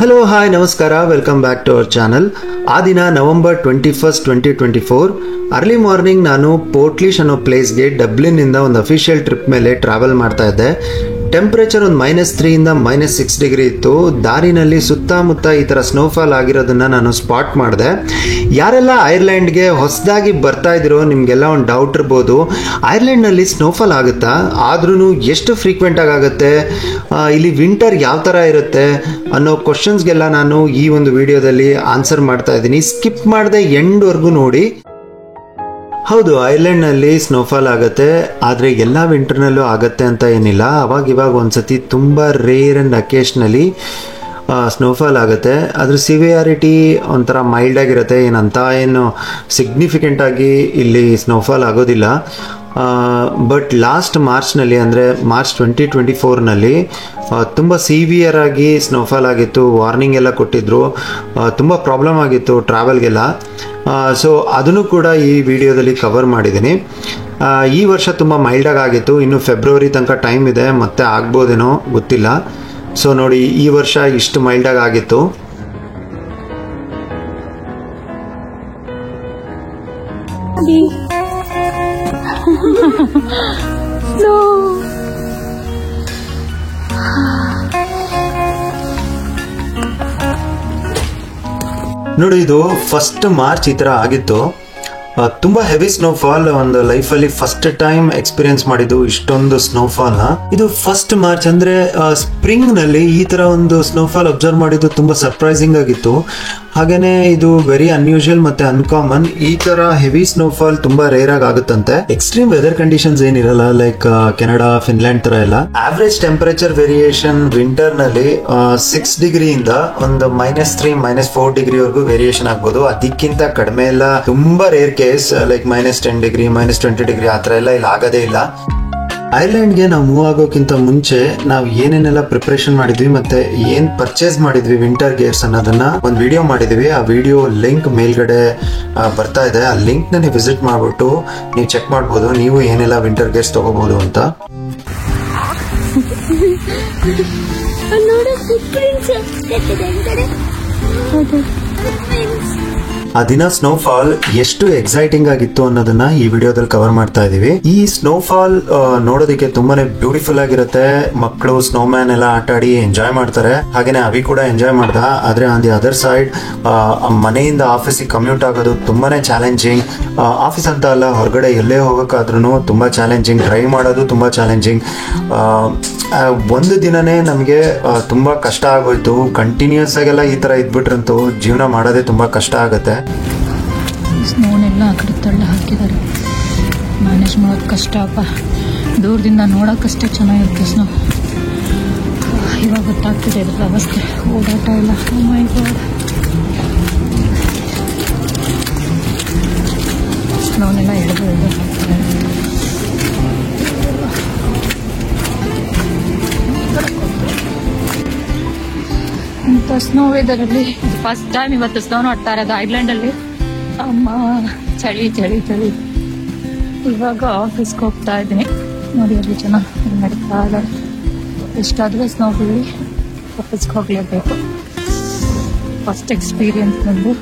Hello hi ನಮಸ್ಕಾರ, welcome back to our channel. ಆ ದಿನ ನವೆಂಬರ್ 21, 2024 ಅರ್ಲಿ ಮಾರ್ನಿಂಗ್ ನಾನು ಪೋರ್ಟ್ಲಿಶ್ ಅನ್ನೋ ಪ್ಲೇಸ್ಗೆ ಡಬ್ಲಿನ್ನಿಂದ ಒಂದು ಅಫಿಷಿಯಲ್ ಟ್ರಿಪ್ ಮೇಲೆ ಟ್ರಾವೆಲ್ ಮಾಡ್ತಾ ಇದ್ದೆ. ಟೆಂಪ್ರೇಚರ್ ಒಂದು -3 ಇಂದ -6 ಡಿಗ್ರಿ ಇತ್ತು. ದಾರಿನಲ್ಲಿ ಸುತ್ತಮುತ್ತ ಈ ಥರ ಸ್ನೋಫಾಲ್ ಆಗಿರೋದನ್ನ ನಾನು ಸ್ಪಾಟ್ ಮಾಡಿದೆ. ಯಾರೆಲ್ಲ ಐರ್ಲೆಂಡ್ಗೆ ಹೊಸದಾಗಿ ಬರ್ತಾ ಇದ್ದೀರೋ ನಿಮಗೆಲ್ಲ ಒಂದು ಡೌಟ್ ಇರ್ಬೋದು, ಐರ್ಲೆಂಡ್ನಲ್ಲಿ ಸ್ನೋಫಾಲ್ ಆಗುತ್ತಾ, ಆದ್ರೂ ಎಷ್ಟು ಫ್ರೀಕ್ವೆಂಟಾಗಿ ಆಗುತ್ತೆ, ಇಲ್ಲಿ ವಿಂಟರ್ ಯಾವ ಥರ ಇರುತ್ತೆ ಅನ್ನೋ ಕ್ವಶನ್ಸ್ಗೆಲ್ಲ ನಾನು ಈ ಒಂದು ವಿಡಿಯೋದಲ್ಲಿ ಆನ್ಸರ್ ಮಾಡ್ತಾ ಇದ್ದೀನಿ. ಸ್ಕಿಪ್ ಮಾಡದೆ ಎಂಡ್ವರೆಗೂ ನೋಡಿ. ಹೌದು, ಐರ್ಲೆಂಡ್ನಲ್ಲಿ ಸ್ನೋಫಾಲ್ ಆಗುತ್ತೆ, ಆದರೆ ಎಲ್ಲ ವಿಂಟರ್ನಲ್ಲೂ ಆಗುತ್ತೆ ಅಂತ ಏನಿಲ್ಲ. ಅವಾಗ ಒಂದ್ಸತಿ ತುಂಬ ರೇರ್ ಆ್ಯಂಡ್ ಅಕೇಶ್ನಲಿ ಸ್ನೋಫಾಲ್ ಆಗುತ್ತೆ. ಅದ್ರ ಸಿವಿಯಾರಿಟಿ ಒಂಥರ ಮೈಲ್ಡ್ ಆಗಿರುತ್ತೆ, ಏನು ಸಿಗ್ನಿಫಿಕೆಂಟಾಗಿ ಇಲ್ಲಿ ಸ್ನೋಫಾಲ್ ಆಗೋದಿಲ್ಲ. ಬಟ್ ಲಾಸ್ಟ್ ಮಾರ್ಚ್ನಲ್ಲಿ, ಅಂದರೆ ಮಾರ್ಚ್ 2024ನಲ್ಲಿ ತುಂಬ ಸಿವಿಯರ್ ಆಗಿ ಸ್ನೋಫಾಲ್ ಆಗಿತ್ತು. ವಾರ್ನಿಂಗ್ ಎಲ್ಲ ಕೊಟ್ಟಿದ್ರು, ತುಂಬ ಪ್ರಾಬ್ಲಮ್ ಆಗಿತ್ತು ಟ್ರಾವೆಲ್ಗೆಲ್ಲ. ಸೊ ಅದನ್ನು ಕೂಡ ಈ ವಿಡಿಯೋದಲ್ಲಿ ಕವರ್ ಮಾಡಿದ್ದೀನಿ. ಈ ವರ್ಷ ತುಂಬ ಮೈಲ್ಡಾಗಿ ಆಗಿತ್ತು. ಇನ್ನು ಫೆಬ್ರವರಿ ತನಕ ಟೈಮ್ ಇದೆ, ಮತ್ತೆ ಆಗ್ಬೋದೇನೋ ಗೊತ್ತಿಲ್ಲ. ಸೊ ನೋಡಿ, ಈ ವರ್ಷ ಇಷ್ಟು ಮೈಲ್ಡಾಗಿ ಆಗಿತ್ತು. ನೋಡಿ, ಇದು ಫಸ್ಟ್ ಮಾರ್ಚ್ ಈ ಥರ ಆಗಿತ್ತು. ತುಂಬ ಹೆವಿ ಸ್ನೋಫಾಲ್, ಒಂದು ಲೈಫಲ್ಲಿ ಫಸ್ಟ್ ಟೈಮ್ ಎಕ್ಸ್ಪೀರಿಯನ್ಸ್ ಮಾಡಿದ್ದು ಇಷ್ಟೊಂದು ಸ್ನೋಫಾಲ್ನ. ಇದು ಫಸ್ಟ್ ಮಾರ್ಚ್ ಅಂದರೆ ಸ್ಪ್ರಿಂಗ್ನಲ್ಲಿ ಈ ಥರ ಒಂದು ಸ್ನೋಫಾಲ್ ಅಬ್ಸರ್ವ್ ಮಾಡಿದ್ದು ತುಂಬ ಸರ್ಪ್ರೈಸಿಂಗ್ ಆಗಿತ್ತು. ಹಾಗೇನೆ ಇದು ವೆರಿ ಅನ್ಯೂಶುವಲ್ ಮತ್ತೆ ಅನ್ಕಾಮನ್. ಈ ತರ ಹೆವಿ ಸ್ನೋಫಾಲ್ ತುಂಬಾ ರೇರ್ ಆಗಿ ಆಗುತ್ತಂತೆ. ಎಕ್ಸ್ಟ್ರೀಮ್ ವೆದರ್ ಕಂಡೀಷನ್ಸ್ ಏನಿರಲ್ಲ, ಲೈಕ್ ಕೆನಡಾ, ಫಿನ್ಲ್ಯಾಂಡ್ ತರ ಎಲ್ಲ. ಆವರೇಜ್ ಟೆಂಪರೇಚರ್ ವೇರಿಯೇಷನ್ ವಿಂಟರ್ ನಲ್ಲಿ 6 ಡಿಗ್ರಿಯಿಂದ ಒಂದು -3, -4 ಡಿಗ್ರಿವರೆಗೂ ವೇರಿಯೇಷನ್ ಆಗ್ಬೋದು. ಅದಕ್ಕಿಂತ ಕಡಿಮೆ ಎಲ್ಲ ತುಂಬಾ rare case, like -10 degree, -20 degree ಆ ತರ ಎಲ್ಲ ಇಲ್ಲಿ ಆಗೋದೇ ಇಲ್ಲ. ಐರ್ಲೆಂಡ್ಗೆ ನಾವು ಮೂವ್ ಆಗೋಕ್ಕಿಂತ ಮುಂಚೆ ನಾವು ಏನೇನೆಲ್ಲ ಪ್ರಿಪರೇಷನ್ ಮಾಡಿದ್ವಿ ಮತ್ತೆ ಏನ್ ಪರ್ಚೇಸ್ ಮಾಡಿದ್ವಿ ವಿಂಟರ್ ಗೇರ್ಸ್ ಅನ್ನೋದನ್ನ ಒಂದು ವಿಡಿಯೋ ಮಾಡಿದ್ವಿ. ಆ ವಿಡಿಯೋ ಲಿಂಕ್ ಮೇಲ್ಗಡೆ ಬರ್ತಾ ಇದೆ. ಆ ಲಿಂಕ್ ನ ನೀವು ವಿಸಿಟ್ ಮಾಡ್ಬಿಟ್ಟು ನೀವು ಚೆಕ್ ಮಾಡ್ಬೋದು, ನೀವು ಏನೆಲ್ಲ ವಿಂಟರ್ ಗೇರ್ಸ್ ತಗೋಬಹುದು ಅಂತ. ಆ ದಿನ ಸ್ನೋಫಾಲ್ ಎಷ್ಟು ಎಕ್ಸೈಟಿಂಗ್ ಆಗಿತ್ತು ಅನ್ನೋದನ್ನ ಈ ವಿಡಿಯೋದಲ್ಲಿ ಕವರ್ ಮಾಡ್ತಾ ಇದೀವಿ. ಈ ಸ್ನೋಫಾಲ್ ನೋಡೋದಕ್ಕೆ ತುಂಬಾನೇ ಬ್ಯೂಟಿಫುಲ್ ಆಗಿರುತ್ತೆ. ಮಕ್ಕಳು ಸ್ನೋಮ್ಯಾನ್ ಎಲ್ಲ ಆಟ ಆಡಿ ಎಂಜಾಯ್ ಮಾಡ್ತಾರೆ. ಹಾಗೇನೆ ಅವಿ ಕೂಡ ಎಂಜಾಯ್ ಮಾಡ್ದ. ಆದ್ರೆ ಆನ್ ದಿ ಅದರ್ ಸೈಡ್ ಮನೆಯಿಂದ ಆಫೀಸಿಗೆ ಕಮ್ಯೂಟ್ ಆಗೋದು ತುಂಬಾನೇ ಚಾಲೆಂಜಿಂಗ್. ಆಫೀಸ್ ಅಂತ ಅಲ್ಲ, ಹೊರಗಡೆ ಎಲ್ಲೇ ಹೋಗಕ್ಕಾದ್ರೂ ತುಂಬಾ ಚಾಲೆಂಜಿಂಗ್. ಡ್ರೈವ್ ಮಾಡೋದು ತುಂಬಾ ಚಾಲೆಂಜಿಂಗ್. ಒಂದು ದಿನನೇ ನಮಗೆ ತುಂಬಾ ಕಷ್ಟ ಆಗೋಯ್ತು. ಕಂಟಿನ್ಯೂಸ್ ಆಗೆಲ್ಲ ಈ ತರ ಇದ್ಬಿಟ್ರಂತೂ ಜೀವನ ಮಾಡೋದೇ ತುಂಬಾ ಕಷ್ಟ ಆಗುತ್ತೆ. ಸ್ನೋನೆಲ್ಲ ಆ ಕಡೆ ತಳ್ಳಿ ಹಾಕಿದ್ದಾರೆ, ಮ್ಯಾನೇಜ್ ಮಾಡೋದು ಕಷ್ಟ ಅಪ್ಪ. ದೂರದಿಂದ ನೋಡೋಕ್ಕಷ್ಟೇ ಚೆನ್ನಾಗಿರುತ್ತೆ ಸ್ನೋ. ಇವಾಗ ಗೊತ್ತಾಗ್ತಿದೆ ಇದ್ರ ಅವಸ್ಥೆ, ಓಡಾಟ ಇಲ್ಲ. ಮೈ ಗಾಡ್, ಸ್ನೋನೆಲ್ಲ ಹಿಡಿದು ಹಾಕ್ತಾರೆ. ಇಂಥ ಸ್ನೋ ವೆದರಲ್ಲಿ ಫಸ್ಟ್ ಟೈಮ್ ಇವತ್ತು ಸ್ನೋ ನೋಡ್ತಾ ಇರೋದು ಐರ್ಲೆಂಡಲ್ಲಿ. ಅಮ್ಮ, ಚಳಿ ಚಳಿ ಚಳಿ. ಇವಾಗ ಆಫೀಸ್ಗೆ ಹೋಗ್ತಾ ಇದ್ದೀನಿ. ನೋಡಿ ಅಲ್ಲಿ ಜನ ನಡೀತಾ ಇದ್ದಾರೆ. ಎಷ್ಟಾದರೂ ಸ್ನೋ ಬೀಳಿ ಆಫೀಸ್ಗೆ ಹೋಗ್ಲೇಬೇಕು. ಫಸ್ಟ್ ಎಕ್ಸ್ಪೀರಿಯನ್ಸ್ ಬಂದು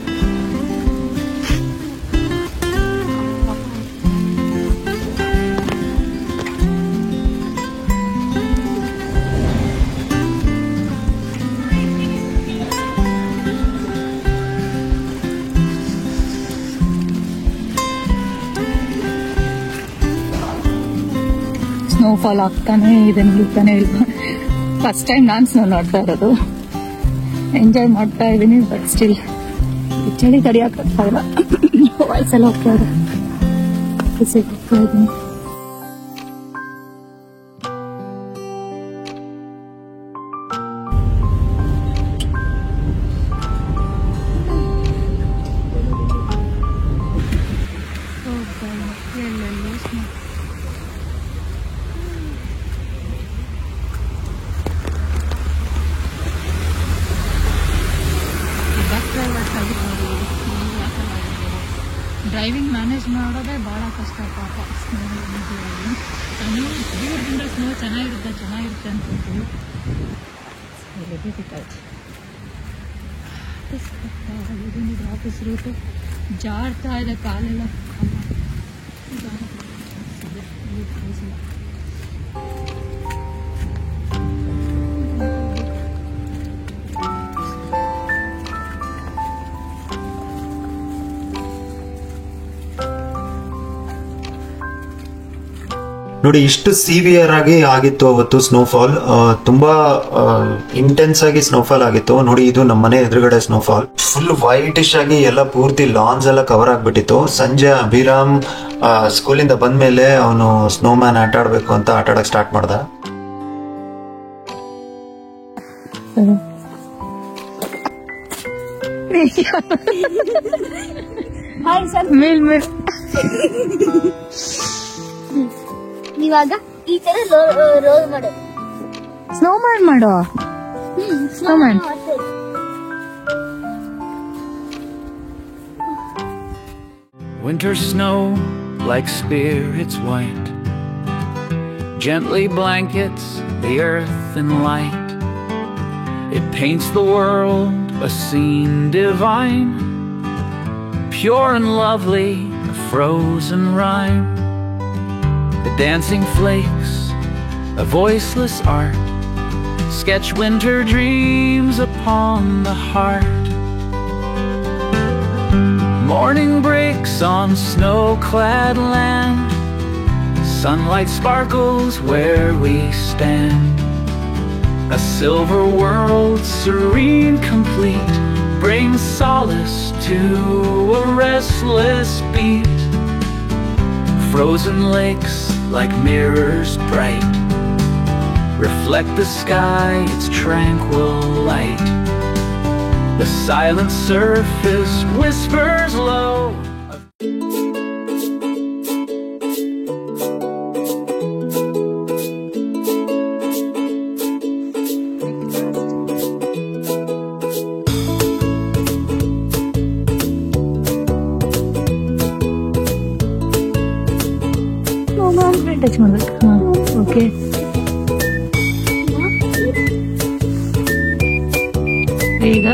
ಸ್ನೋಫಾಲ್ ಆಗ್ತಾನೆ ಇದೆ, ನಿಲ್ತಾನೆ ಇಲ್ಲ. ಫಸ್ಟ್ ಟೈಮ್ ನಾನು ಸ್ನೋ ನೋಡ್ತಾ ಇರೋದು. ಎಂಜಾಯ್ ಮಾಡ್ತಾ ಇದ್ದೀನಿ, ಬಟ್ ಸ್ಟಿಲ್ ಚಳಿ ತಡಿಯಕ್ಕಾಗ್ತಾ ಇಲ್ಲ. ವಯಸ್ಸೆಲ್ಲ ಹೋಗ್ತಾ ಇದೆ. ಆಫೀಸಿಗೆ ಹೋಗ್ತಾ ಇದ್ದೀನಿ. ಡ್ರೈವಿಂಗ್ ಮ್ಯಾನೇಜ್ ಮಾಡೋದೇ ಭಾಳ ಕಷ್ಟ ಪಾಪ. ದೂರದಿಂದ ಸ್ನೋ ಚೆನ್ನಾಗಿರುತ್ತೆ ಅಂತ ಹೇಳ್ತೀವಿ. ಆಫೀಸ್ ರೂಟು ಜಾಡ್ತಾ ಇದೆ, ಕಾಲೆಲ್ಲ ನೋಡಿ, ಇಷ್ಟು ಸಿವಿಯರ್ ಆಗಿ ಆಗಿತ್ತು ಅವತ್ತು ಸ್ನೋಫಾಲ್. ತುಂಬಾ ಇಂಟೆನ್ಸ್ ಆಗಿ ಸ್ನೋಫಾಲ್ ಆಗಿತ್ತು. ನೋಡಿ, ಇದು ನಮ್ಮ ಮನೆ ಎದುರುಗಡೆ ಸ್ನೋಫಾಲ್. ಫುಲ್ ವೈಟಿಶ್ ಆಗಿ ಎಲ್ಲ ಪೂರ್ತಿ ಲಾನ್ಸ್ ಎಲ್ಲ ಕವರ್ ಆಗ್ಬಿಟ್ಟಿತ್ತು. ಸಂಜೆ ಅಭಿರಾಮ್ ಸ್ಕೂಲಿಂದ ಬಂದ್ಮೇಲೆ ಅವನು ಸ್ನೋಮ್ಯಾನ್ ಆಟ ಆಡ್ಬೇಕು ಅಂತ ಆಟ ಆಡಕ್ ಸ್ಟಾರ್ಟ್ ಮಾಡ್ದ. ಇವಾಗ ಈ ತರ ರೋಲ್ ಮಾಡು. ಸ್ನೋಮ್ಯಾನ್ ಮಾಡೋ. Snowman Winter snow like spirits white gently blankets the earth in light. It paints the world a scene divine, pure and lovely, a frozen rhyme. The dancing flakes, a voiceless art, sketch winter dreams upon the heart. Morning breaks on snow-clad land, sunlight sparkles where we stand. A silver world, serene, complete, brings solace to a restless beat. Frozen lakes like mirrors bright reflect the sky, its tranquil light. The silent surface whispers low. Touch ಮಾಡ್ಬೇಕು. Okay, ಈಗ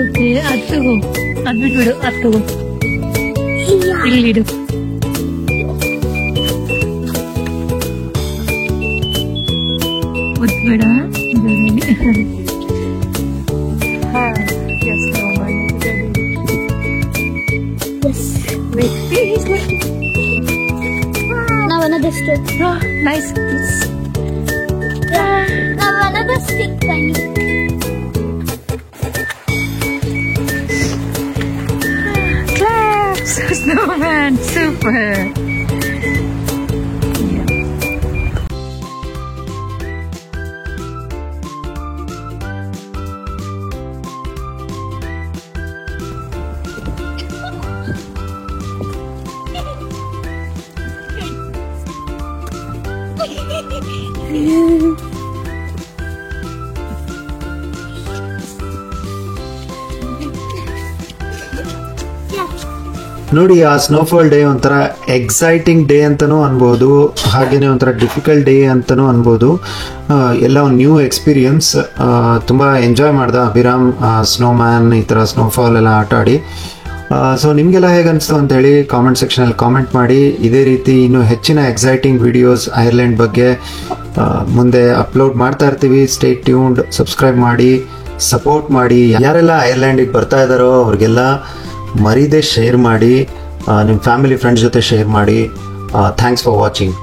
okay, ಹತ್ತಗೋ, ಅದ್ ಬಿಟ್ಬಿಡು, ಹತ್ತಗೋ, ಇಲ್ಲಿಡು. ಒತ್ಬೇಡ. Now another stick. Nice. Now another stick, Tiny. Claps! Snowman, super. ನೋಡಿ, ಆ snowfall day ಒಂಥರ exciting day ಅಂತಲೂ ಅನ್ಬೋದು, ಹಾಗೆಯೇ ಒಂಥರ ಡಿಫಿಕಲ್ಟ್ ಡೇ ಅಂತಲೂ ಅನ್ಬೋದು. ಎಲ್ಲ ಒಂದು ನ್ಯೂ ಎಕ್ಸ್ಪೀರಿಯನ್ಸ್. ತುಂಬ ಎಂಜಾಯ್ ಮಾಡ್ದ ಅಭಿರಾಮ್ ಸ್ನೋಮ್ಯಾನ್, ಈ ಥರ ಸ್ನೋಫಾಲ್ ಎಲ್ಲ ಆಟ ಆಡಿ. ಸೊ ನಿಮಗೆಲ್ಲ ಹೇಗೆ ಅನಿಸ್ತು ಅಂತೇಳಿ ಕಾಮೆಂಟ್ ಸೆಕ್ಷನಲ್ಲಿ ಕಾಮೆಂಟ್ ಮಾಡಿ. ಇದೇ ರೀತಿ ಇನ್ನೂ ಹೆಚ್ಚಿನ ಎಕ್ಸೈಟಿಂಗ್ ವಿಡಿಯೋಸ್ ಐರ್ಲೆಂಡ್ ಬಗ್ಗೆ ಮುಂದೆ ಅಪ್ಲೋಡ್ ಮಾಡ್ತಾ ಇರ್ತೀವಿ. ಸ್ಟೇ ಟ್ಯೂನ್ಡ್, ಸಬ್ಸ್ಕ್ರೈಬ್ ಮಾಡಿ, ಸಪೋರ್ಟ್ ಮಾಡಿ. ಯಾರೆಲ್ಲ ಐರ್ಲೆಂಡಿಗೆ ಬರ್ತಾ ಇದ್ದಾರೋ ಅವ್ರಿಗೆಲ್ಲ ಮರೀದೆ ಶೇರ್ ಮಾಡಿ, ನಿಮ್ಮ ಫ್ಯಾಮಿಲಿ ಫ್ರೆಂಡ್ಸ್ ಜೊತೆ ಶೇರ್ ಮಾಡಿ. Thanks for watching.